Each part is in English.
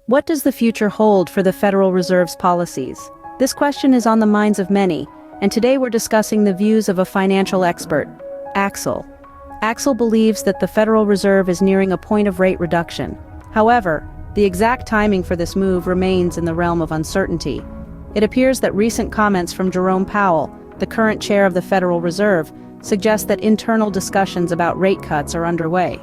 What does the future hold for the Federal Reserve's policies? This question is on the minds of many, and today we're discussing the views of a financial expert, Axel. Axel believes that the Federal Reserve is nearing a point of rate reduction. However, the exact timing for this move remains in the realm of uncertainty. It appears that recent comments from Jerome Powell, the current chair of the Federal Reserve, suggest that internal discussions about rate cuts are underway.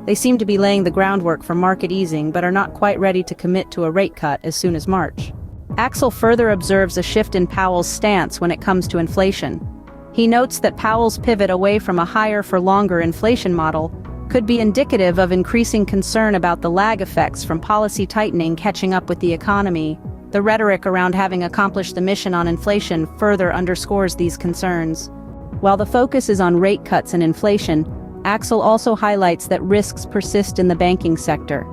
They seem to be laying the groundwork for market easing but are not quite ready to commit to a rate cut as soon as March. Axel further observes a shift in Powell's stance when it comes to inflation. He notes that Powell's pivot away from a higher-for-longer inflation model could be indicative of increasing concern about the lag effects from policy tightening catching up with the economy. The rhetoric around having accomplished the mission on inflation further underscores these concerns. While the focus is on rate cuts and inflation, Axel also highlights that risks persist in the banking sector.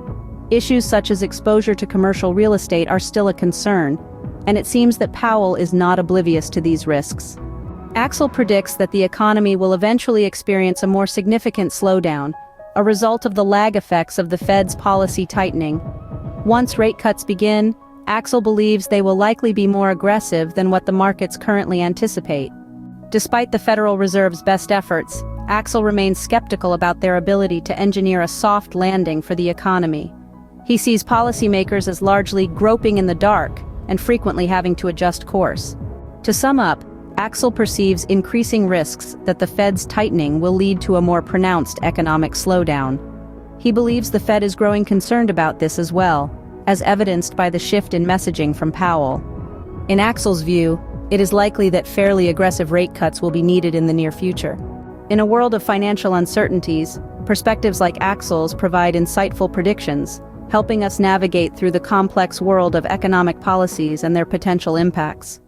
Issues such as exposure to commercial real estate are still a concern, and it seems that Powell is not oblivious to these risks. Axel predicts that the economy will eventually experience a more significant slowdown, a result of the lag effects of the Fed's policy tightening. Once rate cuts begin, Axel believes they will likely be more aggressive than what the markets currently anticipate. Despite the Federal Reserve's best efforts, Axel remains skeptical about their ability to engineer a soft landing for the economy. He sees policymakers as largely groping in the dark and frequently having to adjust course. To sum up, Axel perceives increasing risks that the Fed's tightening will lead to a more pronounced economic slowdown. He believes the Fed is growing concerned about this as well, as evidenced by the shift in messaging from Powell. In Axel's view, it is likely that fairly aggressive rate cuts will be needed in the near future. In a world of financial uncertainties, perspectives like Axel's provide insightful predictions, helping us navigate through the complex world of economic policies and their potential impacts.